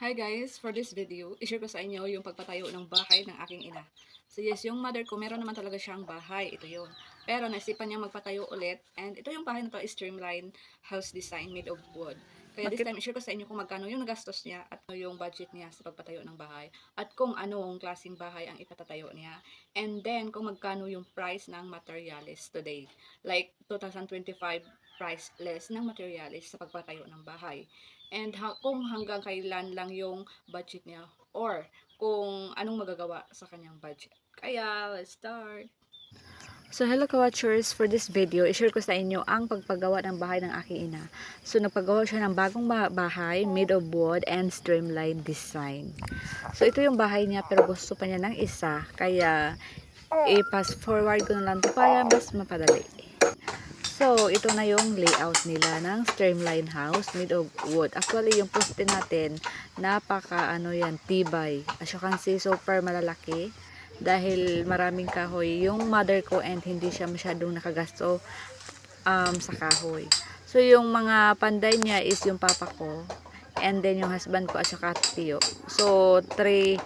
Hi guys! For this video, i-share ko sa inyo yung pagpatayo ng bahay ng aking ina. So yes, yung mother ko, meron naman talaga siyang bahay. Ito yun. Pero naisipan niya magpatayo ulit. And ito yung bahay na to is streamline house design made of wood. Kaya this time, i-share ko sa inyo kung magkano yung nagastos niya at ano yung budget niya sa pagpatayo ng bahay. At kung anong klaseng bahay ang ipatatayo niya. And then, kung magkano yung price ng materials today. Like, 2025 price less ng materials sa pagpatayo ng bahay. And kung hanggang kailan lang yung budget niya or kung anong magagawa sa kanyang budget. Kaya, let's start! So, hello ka-watchers! For this video, i-share ko sa inyo ang pagpagawa ng bahay ng aking ina. So, nagpagawa siya ng bagong bahay, made of wood and streamlined design. So, ito yung bahay niya pero gusto pa niya ng isa. Kaya, i-pass forward ko na lang ito para mas mapadali. So, ito na yung layout nila ng streamline house made of wood. Actually, yung poste natin, tibay. As you can see, super malalaki. Dahil maraming kahoy. Yung mother ko and hindi siya masyadong nakagasto sa kahoy. So, yung mga panday niya is yung papa ko. And then, yung husband ko at saka tiyo. So, three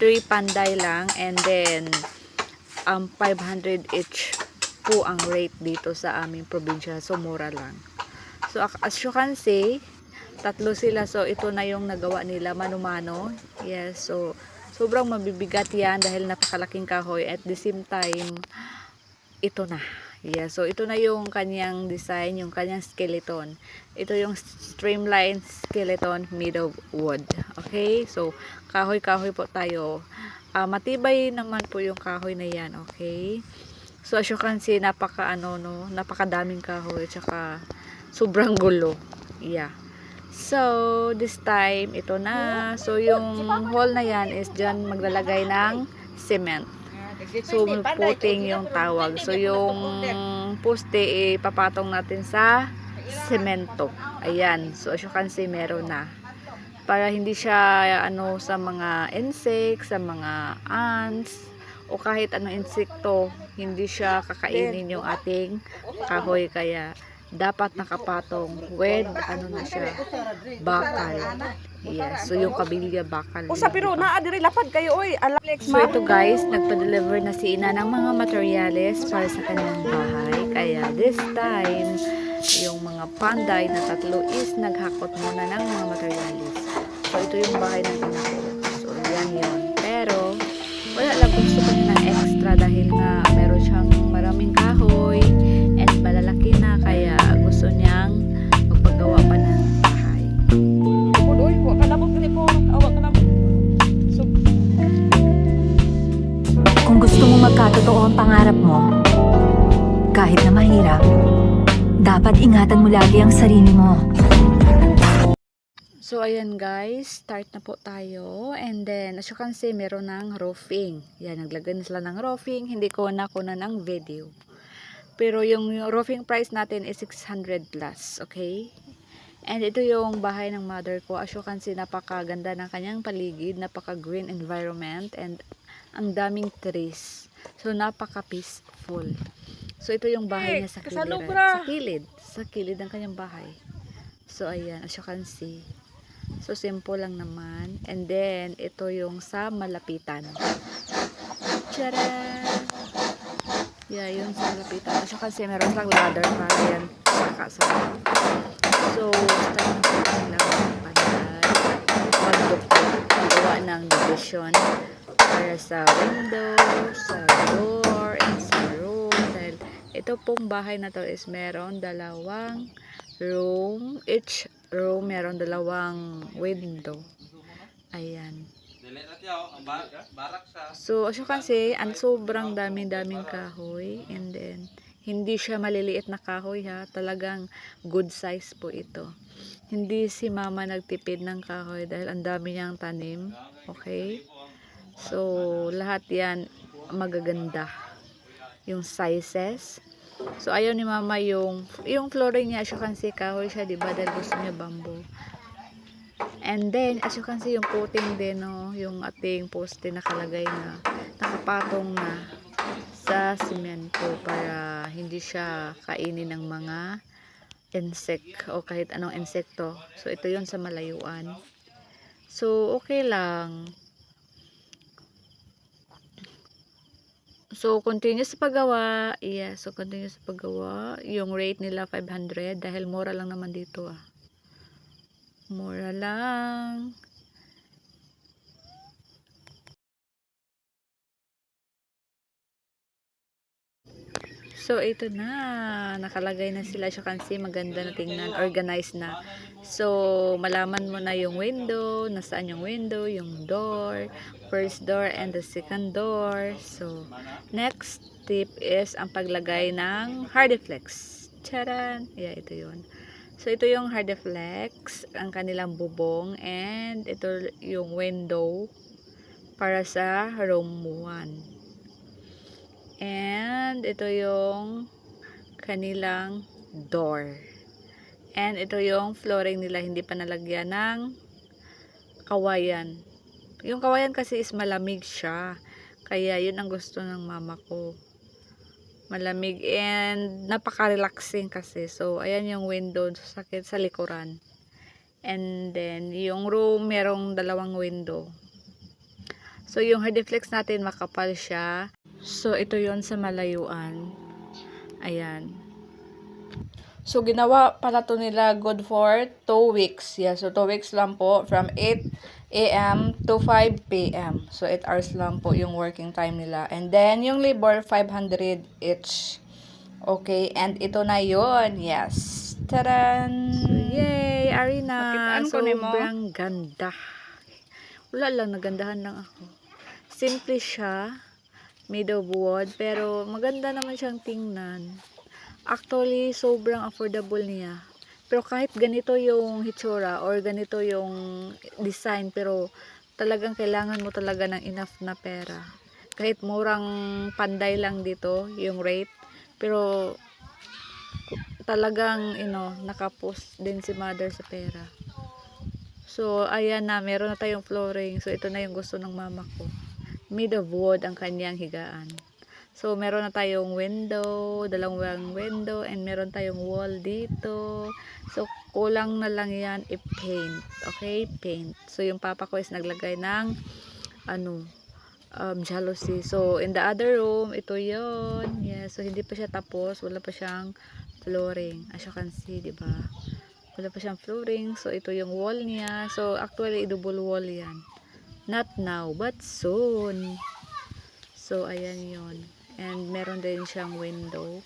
panday lang. And then, 500 each po ang rate dito sa aming probinsya. So, mura lang. So, as you can see, tatlo sila. So, ito na yung nagawa nila mano-mano. Yes. So, sobrang mabibigat yan dahil napakalaking kahoy. At the same time, ito na. Yeah, so ito na yung kanyang design, yung kanyang skeleton. Ito yung streamlined skeleton made of wood. Okay? So, kahoy-kahoy po tayo. Matibay naman po yung kahoy na yan. Okay? So, as you can see, napakadaming kahoy, tsaka sobrang gulo. Yeah. So, this time, ito na. So, yung hole na yan is dyan maglalagay ng cement. So, puting yung tawag. So, yung poste, ipapatong natin sa semento. Ayan. So, as you can see, meron na. Para hindi siya, sa mga insects, sa mga ants, o kahit anong insekto, hindi siya kakainin yung ating kahoy. Kaya, dapat nakapatong with, bakal. Yes. So, yung kabilya bakal. Usa pero naa diri lapad kayo oy. Alex So, ito guys, nagpa-deliver na si Ina ng mga materyales para sa kanyang bahay. Kaya, this time, yung mga panday na tatlo is naghakot muna ng mga materyales. So, ito yung bahay ng ina ko. So, yan yun. Pero, wala lang, gusto ko niya ng extra dahil nga meron siyang maraming kahoy and malalaki na. Kaya, gusto niyang magpagawa pa ng bahay. Oy, wa ka na mo telepono. Awa ka na mo. So, Kung gusto mo magkatotoo ang pangarap mo, kahit na mahirap, dapat ingatan mo lagi ang sarili mo. So, ayan guys, start na po tayo. And then, as you can see, meron ng roofing. Yan, naglagay na sila ng roofing. Hindi ko na ng video. Pero yung roofing price natin is 600 plus, okay? And ito yung bahay ng mother ko. As you can see, napakaganda ng kanyang paligid. Napaka-green environment. And ang daming trees. So, napaka-peaceful. So, ito yung bahay niya sa kilid. Sa kilid ng kanyang bahay. So, ayan, as you can see. So, simple lang naman. And then, ito yung sa malapitan. Tcharan! Yeah, yun sa malapitan. As you can see, meron lang ladder para yan saka sa. So, start na po sila panday. Magawa ng division para sa window, sa door, and sa room. Dahil ito pong bahay na to is meron dalawang room. Each room meron dalawang window. Ayan. So, as you can see, sobrang daming kahoy. And then, hindi siya maliliit na kahoy ha. Talagang good size po ito. Hindi si mama nagtipid ng kahoy dahil ang dami niyang tanim. Okay? So, lahat yan magaganda. Yung sizes. So, ayaw ni mama yung flooring niya, as you can see, kahoy siya, diba? Dahil gusto niya bamboo. And then, as you can see, yung puting din, no? Yung ating poste nakalagay na, nakapatong na sa simento para hindi siya kainin ng mga insect o kahit anong insekto. So, ito yun sa malayuan. So, okay lang. So, continue sa paggawa. Yeah, so continue sa paggawa. Yung rate nila 500 dahil mura lang naman dito ah. Mura lang. So, ito na. Nakalagay na sila. As you can see, maganda na tingnan. Organized na. So, malaman mo na yung window, nasaan yung window, yung door, first door, and the second door. So, next tip is ang paglagay ng Hardiflex. Charan! Yeah, ito yun. So, ito yung Hardiflex, ang kanilang bubong, and ito yung window para sa room 1. And ito yung kanilang door. And ito yung flooring nila, hindi pa nalagyan ng kawayan. Yung kawayan kasi is malamig siya. Kaya yun ang gusto ng mama ko. Malamig and napaka-relaxing kasi. So, ayan yung window sa likuran. And then, yung room, merong 2 window. So, yung Hardiflex natin, makapal siya. So, ito yon sa malayuan. Ayan. So, ginawa pala to nila good for 2 weeks. Yeah, so 2 weeks lang po. From 8 a.m. to 5 p.m. So, 8 hours lang po yung working time nila. And then, yung labor, 500 each. Okay, and ito na yon. Yes. Taran! So, yay! Arina! Nakitaan ko ni mo. Sobrang ganda. Wala lang, nagandahan lang ako. Simple siya. Made of wood, pero maganda naman siyang tingnan. Actually, sobrang affordable niya. Pero kahit ganito yung hitsura or ganito yung design, pero talagang kailangan mo talaga ng enough na pera. Kahit murang panday lang dito yung rate, pero talagang nakapost din si mother sa pera. So, ayan na, meron na tayong flooring. So, ito na yung gusto ng mama ko. Made of wood ang kanyang higaan. So, meron na tayong window, 2 window, and meron tayong wall dito. So, kulang na lang yan i-paint. Okay? Paint. So, yung papa ko is naglagay ng jalousie. So, in the other room, ito yon. Yeah, so hindi pa siya tapos. Wala pa siyang flooring. As you can see, diba? Wala pa siyang flooring. So, ito yung wall niya. So, actually, double wall yan. Not now, but soon. So, ayan yon. And meron din siyang window.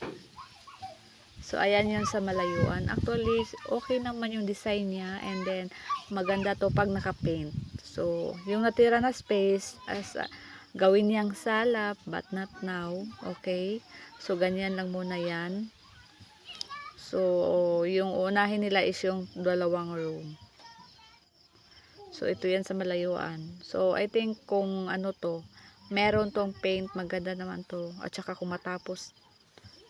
So, ayan yon sa malayuan. Actually, okay naman yung design niya. And then, maganda to pag naka-paint. So, yung natira na space, gawin niyang sala, but not now. Okay? So, ganyan lang muna yan. So, yung unahin nila is yung 2 room. So, ito yan sa malayuan. So, I think kung meron tong paint, maganda naman to. At saka kung matapos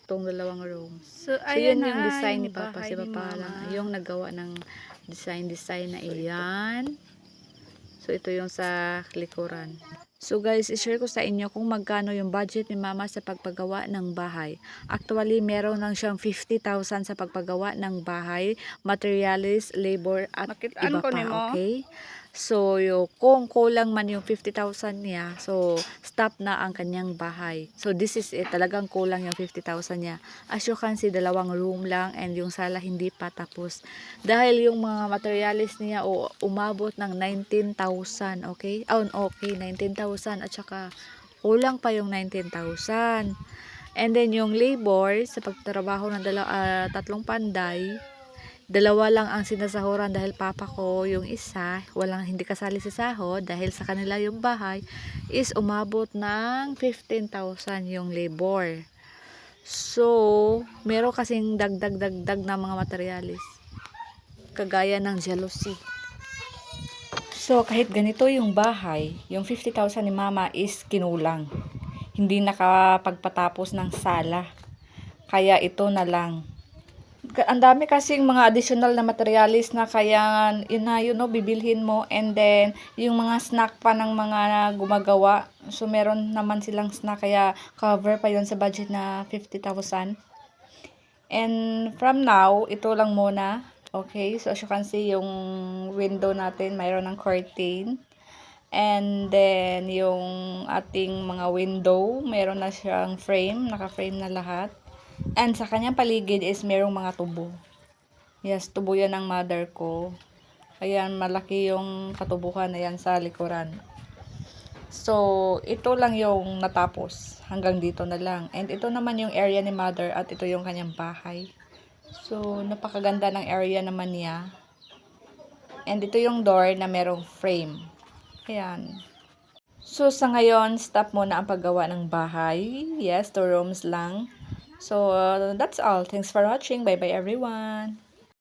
tong 2 rooms. So, yun yung design ni Papa. Si Papa lang yung nagawa ng design na iyan. So, ito yung sa likuran. So guys, i-share ko sa inyo kung magkano yung budget ni Mama sa pagpagawa ng bahay. Actually, meron lang siyang 50,000 sa pagpagawa ng bahay, materials, labor, at iba pa, okay? So, kung kulang man yung 50,000 niya, so, stop na ang kanyang bahay. So, this is it. Talagang kulang yung 50,000 niya. As you can see, 2 room lang and yung sala hindi pa tapos. Dahil yung mga materials niya umabot ng 19,000, okay? Okay, 19,000 at saka kulang pa yung 19,000. And then, yung labor sa pagtrabaho ng 3 panday, 2 lang ang sinasahuran dahil papa ko yung isa, hindi kasali sa sahod dahil sa kanila yung bahay is umabot ng 15,000 yung labor. So, meron kasing dagdag na mga materialis. Kagaya ng jalousie. So, kahit ganito yung bahay, yung 50,000 ni Mama is kinulang. Hindi nakapagpatapos ng sala. Kaya ito na lang. Ang dami kasing mga additional na materialis na kaya bibilhin mo, and then yung mga snack pa ng mga gumagawa, so meron naman silang snack kaya cover pa yon sa budget na 50,000. And from now, ito lang muna Okay, so as you can see, yung window natin, mayroon ng curtain. And then, yung ating mga window, mayroon na siyang frame, naka-frame na lahat. And sa kanyang paligid is mayroong mga tubo. Yes, tubo yan ng mother ko. Ayan, malaki yung katubuhan na yan sa likuran. So, ito lang yung natapos. Hanggang dito na lang. And ito naman yung area ni mother at ito yung kanyang bahay. So, napakaganda ng area naman niya. And ito yung door na merong frame. Ayan. So, sa ngayon, stop muna ang paggawa ng bahay. Yes, 2 rooms lang. So, that's all. Thanks for watching. Bye-bye everyone.